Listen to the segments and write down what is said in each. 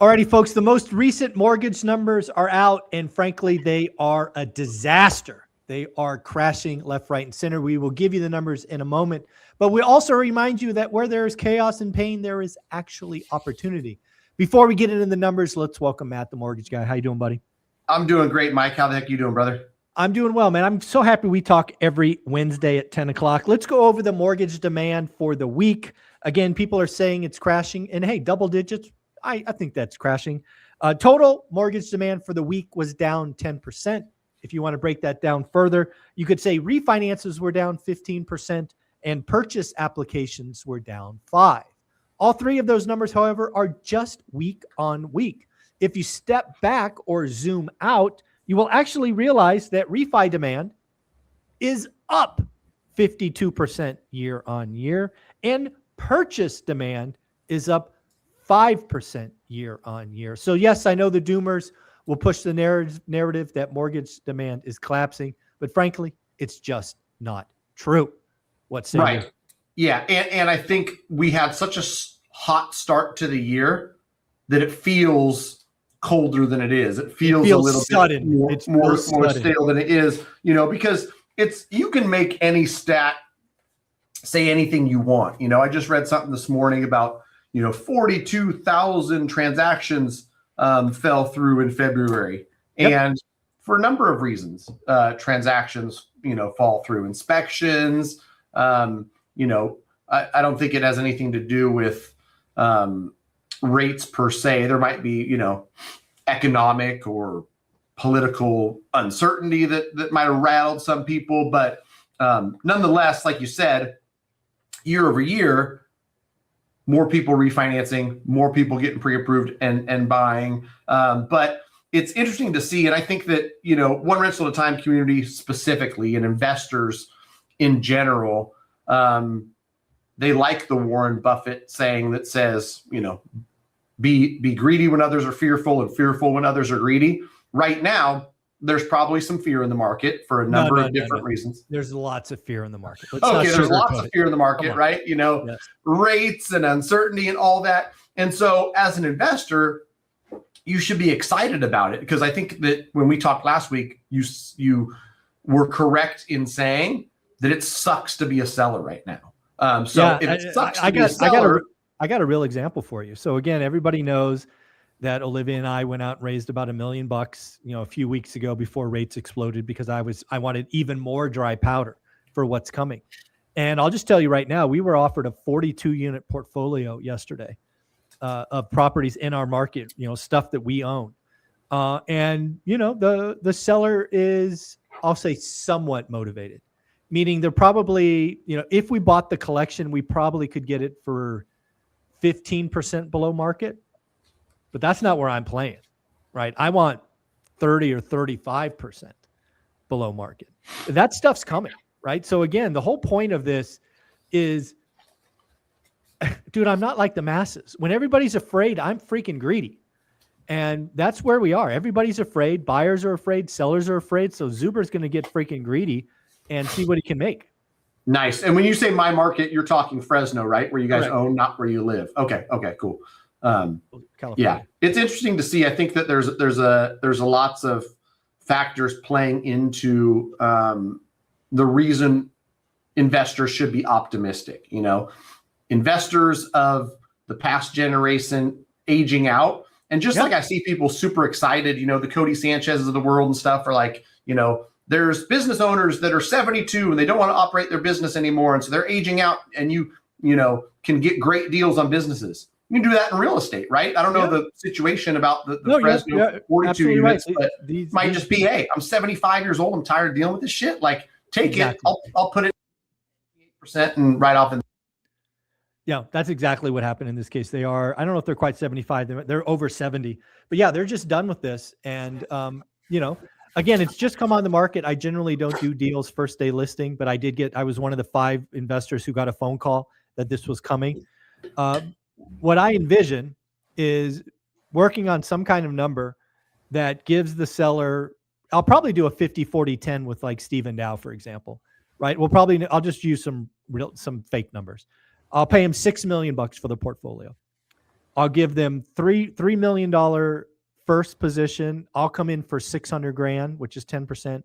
Alrighty, folks, the most recent mortgage numbers are out, and frankly, they are a disaster. They are crashing left, right, and center. We will give you the numbers in a moment, but we also remind you that where there is chaos and pain, there is actually opportunity. Before we get into the numbers, let's welcome Matt, the mortgage guy. How you doing, buddy? I'm doing great, Mike. How the heck are you doing, brother? I'm doing well, man. I'm so happy we talk every Wednesday at 10 o'clock. Let's go over the mortgage demand for the week. Again, people are saying it's crashing, and hey, double digits. I think that's crashing. Total mortgage demand for the week was down 10%. If you want to break that down further, you could say refinances were down 15% and purchase applications were down 5%. All three of those numbers, however, are just week on week. If you step back or zoom out, you will actually realize that refi demand is up 52% year on year, and purchase demand is up 5% year on year. So yes, I know the doomers will push the narrative that mortgage demand is collapsing, but frankly, it's just not true. What say right? You? Yeah, and I think we had such a hot start to the year that it feels colder than it is. It feels a little sudden. bit more, it's more sudden. stale than it is, because you can make any stat say anything you want. I just read something this morning about 42,000 transactions fell through in February. Yep. And for a number of reasons, transactions, fall through. Inspections, I don't think it has anything to do with rates per se. There might be, economic or political uncertainty that might have rattled some people. But nonetheless, like you said, year over year, more people refinancing, more people getting pre-approved and buying. But it's interesting to see. And I think that, one rental at a time community specifically and investors in general, they like the Warren Buffett saying that says, be greedy when others are fearful and fearful when others are greedy. Right now, there's probably some fear in the market for a number of different reasons. There's lots of fear in the market. There's lots of fear in the market, right? Yes. Rates and uncertainty and all that. And so as an investor, you should be excited about it, because I think that when we talked last week, you were correct in saying that it sucks to be a seller right now. If it sucks to be a seller, I got a real example for you. So again, everybody knows that Olivia and I went out and raised about $1 million, a few weeks ago before rates exploded, because I wanted even more dry powder for what's coming. And I'll just tell you right now, we were offered a 42-unit portfolio yesterday of properties in our market, stuff that we own. And the seller is, I'll say, somewhat motivated, meaning they're probably, if we bought the collection, we probably could get it for 15% below market. But that's not where I'm playing, right? I want 30 or 35% below market. That stuff's coming, right? So again, the whole point of this is, dude, I'm not like the masses. When everybody's afraid, I'm freaking greedy. And that's where we are. Everybody's afraid. Buyers are afraid. Sellers are afraid. So Zuber's going to get freaking greedy and see what he can make. Nice. And when you say my market, you're talking Fresno, right? Where you guys own, not where you live. Okay, cool. Yeah, it's interesting to see. I think that there's lots of factors playing into the reason investors should be optimistic. Investors of the past generation aging out, and just like I see people super excited. The Cody Sanchez's of the world and stuff are like, there's business owners that are 72 and they don't want to operate their business anymore, and so they're aging out, and you can get great deals on businesses. You can do that in real estate, right? I don't know the situation about the Fresno 42 units, but these might just be, hey, I'm 75 years old. I'm tired of dealing with this shit. Like, take it. I'll put it 8% and write off. Yeah, that's exactly what happened in this case. They are, I don't know if they're quite 75. They're over 70. But yeah, they're just done with this. And, again, it's just come on the market. I generally don't do deals first day listing, but I was one of the 5 investors who got a phone call that this was coming. What I envision is working on some kind of number that gives the seller, I'll probably do a 50-40-10 with like Stephen Dow, for example, right? I'll just use some fake numbers. I'll pay him $6 million for the portfolio. I'll give them $3 million first position. I'll come in for 600 grand, which is 10%.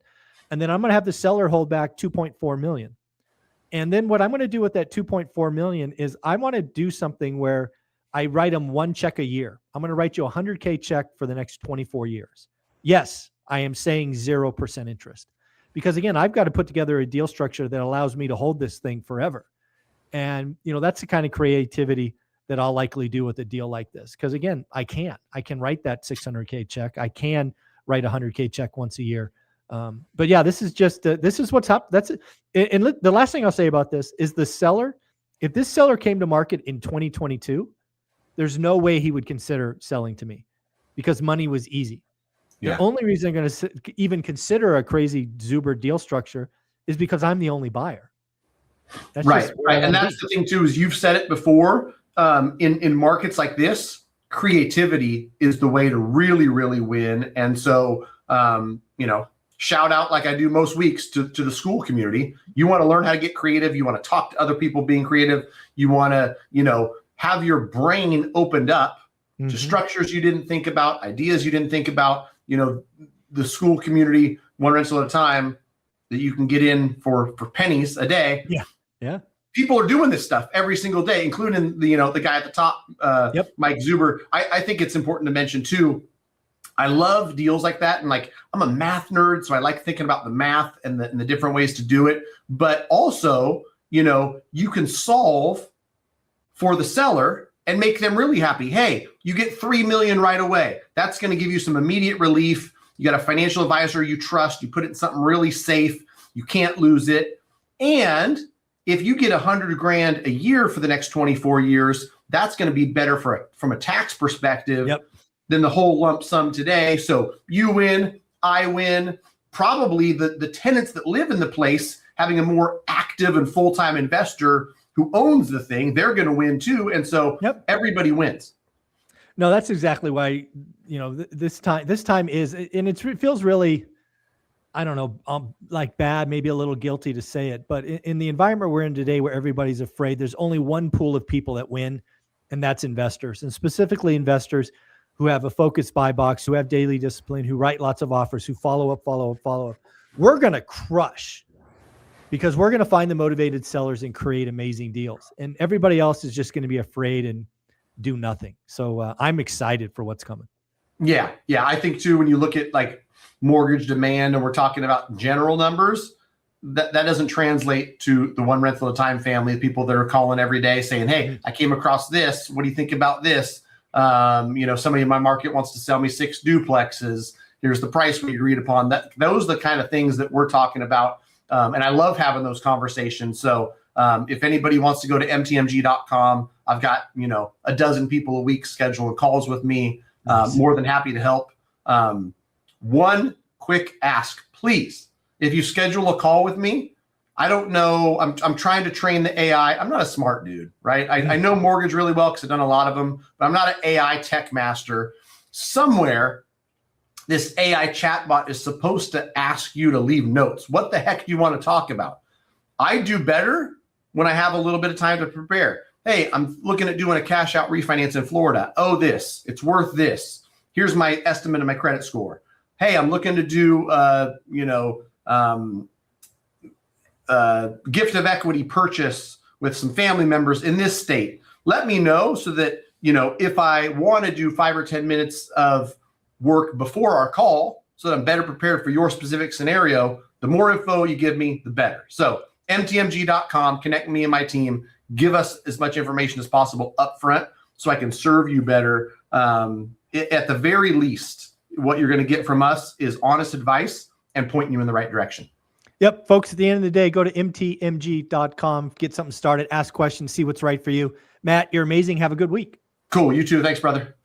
And then I'm going to have the seller hold back 2.4 million. And then what I'm going to do with that 2.4 million is I want to do something where I write them one check a year. I'm going to write you a 100K check for the next 24 years. Yes, I am saying 0% interest, because again, I've got to put together a deal structure that allows me to hold this thing forever. And, that's the kind of creativity that I'll likely do with a deal like this. Because again, I can write that 600K check. I can write a 100K check once a year. But yeah, this is just, this is what's up. That's it. And the last thing I'll say about this is the seller, if this seller came to market in 2022, there's no way he would consider selling to me, because money was easy. The only reason I'm going to even consider a crazy Zuber deal structure is because I'm the only buyer. That's right. And that's the thing too, is you've said it before, in markets like this, creativity is the way to really, really win. And so, shout out, like I do most weeks, to the school community. You want to learn how to get creative. You want to talk to other people being creative. You want to, have your brain opened up to structures you didn't think about, ideas you didn't think about. The school community, one rental at a time, that you can get in for pennies a day. Yeah. People are doing this stuff every single day, including the guy at the top, Mike Zuber. I think it's important to mention too, I love deals like that. And like, I'm a math nerd, so I like thinking about the math and the different ways to do it. But also, you can solve for the seller and make them really happy. Hey, you get 3 million right away. That's going to give you some immediate relief. You got a financial advisor you trust. You put it in something really safe. You can't lose it. And if you get 100 grand a year for the next 24 years, that's going to be better from a tax perspective than the whole lump sum today. So you win, I win. Probably the tenants that live in the place, having a more active and full-time investor who owns the thing, they're going to win too. And so everybody wins. No, that's exactly why, this time is, and it feels really, I don't know, like bad, maybe a little guilty to say it, but in the environment we're in today, where everybody's afraid, there's only one pool of people that win, and that's investors, and specifically investors who have a focused buy box, who have daily discipline, who write lots of offers, who follow up. We're going to crush, because we're going to find the motivated sellers and create amazing deals. And everybody else is just going to be afraid and do nothing. So I'm excited for what's coming. Yeah. I think too, when you look at like mortgage demand, and we're talking about general numbers, that doesn't translate to the one rental at a time family of people that are calling every day saying, hey, I came across this. What do you think about this? Somebody in my market wants to sell me 6 duplexes. Here's the price we agreed upon. Those are the kind of things that we're talking about. And I love having those conversations. So if anybody wants to go to mtmg.com, I've got, a dozen people a week scheduling calls with me. More than happy to help. One quick ask, please. If you schedule a call with me, I don't know. I'm trying to train the AI. I'm not a smart dude, right? I know mortgage really well because I've done a lot of them, but I'm not an AI tech master. Somewhere, this AI chatbot is supposed to ask you to leave notes. What the heck do you want to talk about? I do better when I have a little bit of time to prepare. Hey, I'm looking at doing a cash out refinance in Florida. Oh, it's worth this. Here's my estimate of my credit score. Hey, I'm looking to do, gift of equity purchase with some family members in this state. Let me know so that, if I want to do 5 or 10 minutes of work before our call, so that I'm better prepared for your specific scenario, the more info you give me, the better. So mtmg.com, connect me and my team, give us as much information as possible up front so I can serve you better. At the very least, what you're going to get from us is honest advice and pointing you in the right direction. Yep, folks, at the end of the day, go to mtmg.com, get something started, ask questions, see what's right for you. Matt, you're amazing. Have a good week. Cool. You too. Thanks, brother.